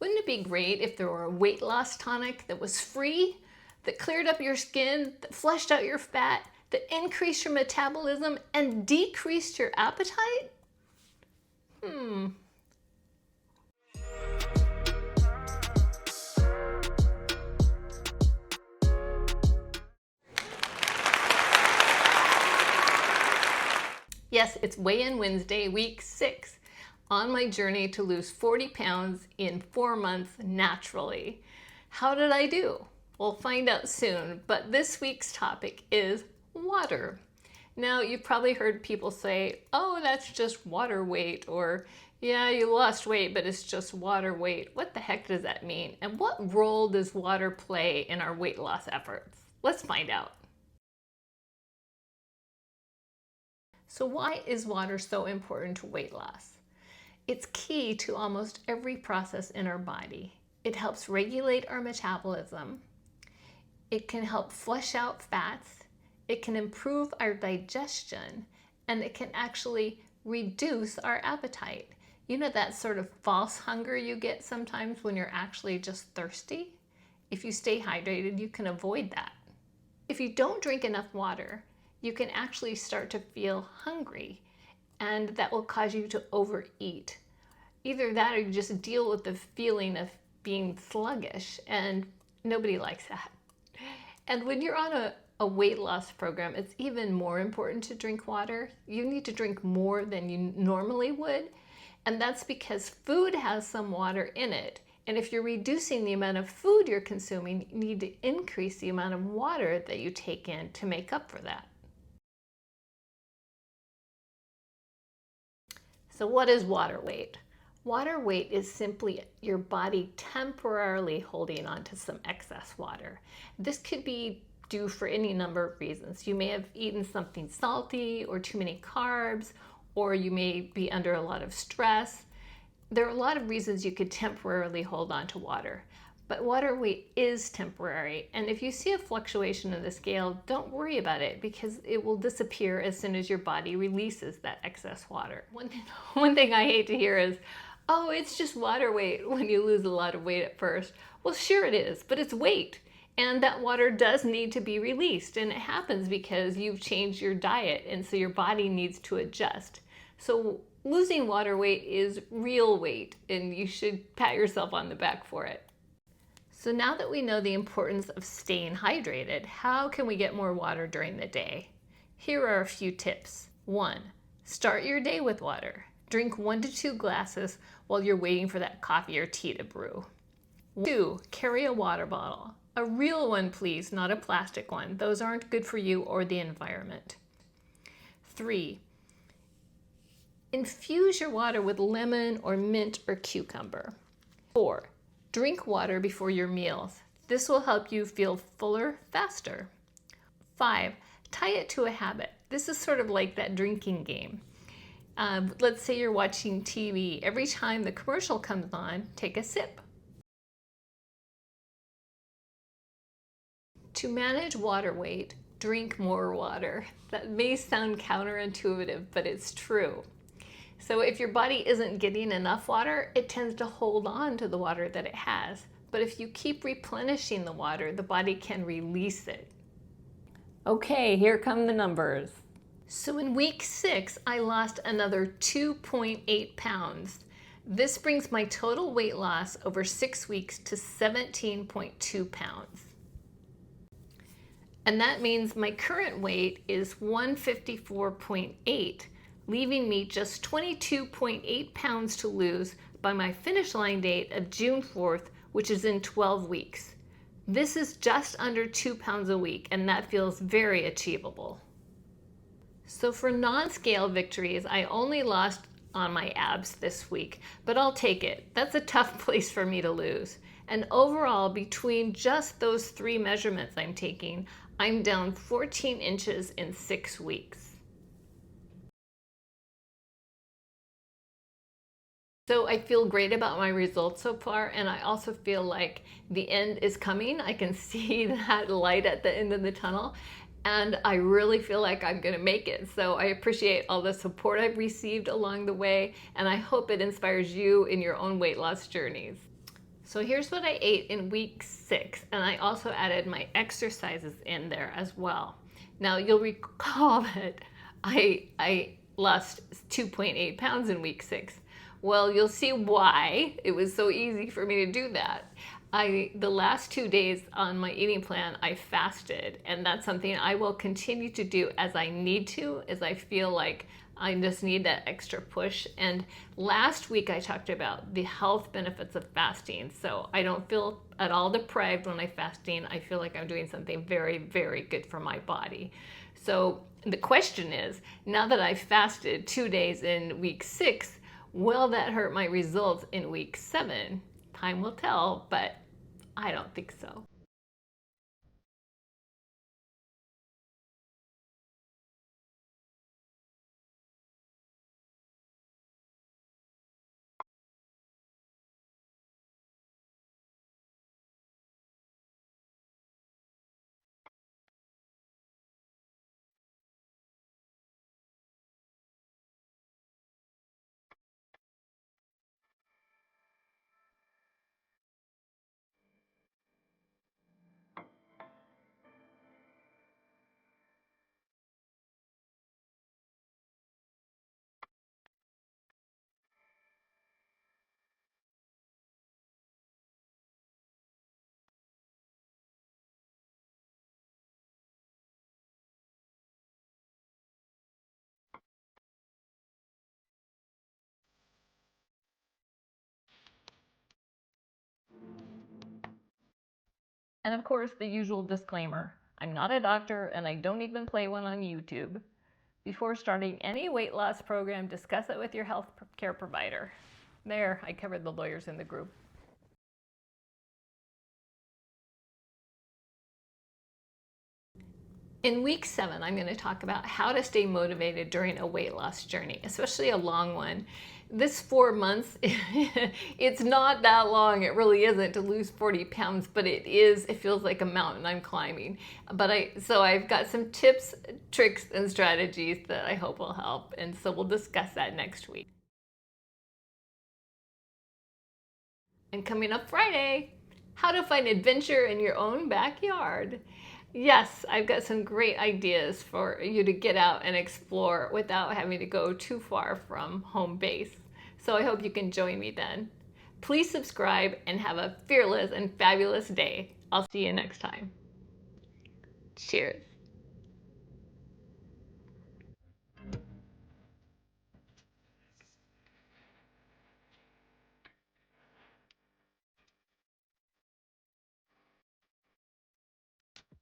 Wouldn't it be great if there were a weight loss tonic that was free, that cleared up your skin, that flushed out your fat, that increased your metabolism and decreased your appetite? Yes, it's Weigh-In Wednesday, week 6, on my journey to lose 40 pounds in 4 months naturally. How did I do? We'll find out soon, but this week's topic is water. Now, you've probably heard people say, oh, that's just water weight, or yeah, you lost weight, but it's just water weight. What the heck does that mean? And what role does water play in our weight loss efforts? Let's find out. So why is water so important to weight loss? It's key to almost every process in our body. It helps regulate our metabolism. It can help flush out fats. It can improve our digestion, and it can actually reduce our appetite. You know that sort of false hunger you get sometimes when you're actually just thirsty? If you stay hydrated, you can avoid that. If you don't drink enough water, you can actually start to feel hungry, and that will cause you to overeat. Either that or you just deal with the feeling of being sluggish, and nobody likes that. And when you're on a weight loss program, it's even more important to drink water. You need to drink more than you normally would, and that's because food has some water in it. And if you're reducing the amount of food you're consuming, you need to increase the amount of water that you take in to make up for that. So what is water weight? Water weight is simply your body temporarily holding on to some excess water. This could be due for any number of reasons. You may have eaten something salty or too many carbs, or you may be under a lot of stress. There are a lot of reasons you could temporarily hold on to water, but water weight is temporary. And if you see a fluctuation in the scale, don't worry about it because it will disappear as soon as your body releases that excess water. One thing I hate to hear is, oh, it's just water weight when you lose a lot of weight at first. Well, sure it is, but it's weight. And that water does need to be released, and it happens because you've changed your diet, and so your body needs to adjust. So losing water weight is real weight, and you should pat yourself on the back for it. So now that we know the importance of staying hydrated, how can we get more water during the day? Here are a few tips. 1, start your day with water. Drink 1 to 2 glasses while you're waiting for that coffee or tea to brew. 2, carry a water bottle. A real one, please, not a plastic one. Those aren't good for you or the environment. 3, infuse your water with lemon or mint or cucumber. 4, drink water before your meals. This will help you feel fuller faster. 5, tie it to a habit. This is sort of like that drinking game. Let's say you're watching TV. Every time the commercial comes on, take a sip. To manage water weight, drink more water. That may sound counterintuitive, but it's true. So if your body isn't getting enough water, it tends to hold on to the water that it has. But if you keep replenishing the water, the body can release it. Okay, here come the numbers. So in week 6, I lost another 2.8 pounds. This brings my total weight loss over 6 weeks to 17.2 pounds. And that means my current weight is 154.8, leaving me just 22.8 pounds to lose by my finish line date of June 4th, which is in 12 weeks. This is just under 2 pounds a week, and that feels very achievable. So for non-scale victories, I only lost on my abs this week, but I'll take it. That's a tough place for me to lose. And overall, between just those 3 measurements I'm taking, I'm down 14 inches in 6 weeks. So I feel great about my results so far, and I also feel like the end is coming. I can see that light at the end of the tunnel, and I really feel like I'm gonna make it. So I appreciate all the support I've received along the way, and I hope it inspires you in your own weight loss journeys. So here's what I ate in week 6, and I also added my exercises in there as well. Now you'll recall that I lost 2.8 pounds in week 6. Well, you'll see why it was so easy for me to do that. The last 2 days on my eating plan, I fasted, and that's something I will continue to do as I need to, as I feel like I just need that extra push. And last week I talked about the health benefits of fasting. So I don't feel at all deprived when I'm fasting. I feel like I'm doing something very, very good for my body. So the question is, now that I've fasted 2 days in week 6, will that hurt my results in week 7? Time will tell, but I don't think so. And of course, the usual disclaimer, I'm not a doctor and I don't even play one on YouTube. Before starting any weight loss program, discuss it with your health care provider. There, I covered the lawyers in the group. In week 7, I'm going to talk about how to stay motivated during a weight loss journey, especially a long one. This 4 months, it's not that long, it really isn't, to lose 40 pounds, but it feels like a mountain I'm climbing. So I've got some tips, tricks, and strategies that I hope will help, and so we'll discuss that next week. And coming up Friday, how to find adventure in your own backyard. Yes, I've got some great ideas for you to get out and explore without having to go too far from home base. So I hope you can join me then. Please subscribe and have a fearless and fabulous day. I'll see you next time. Cheers.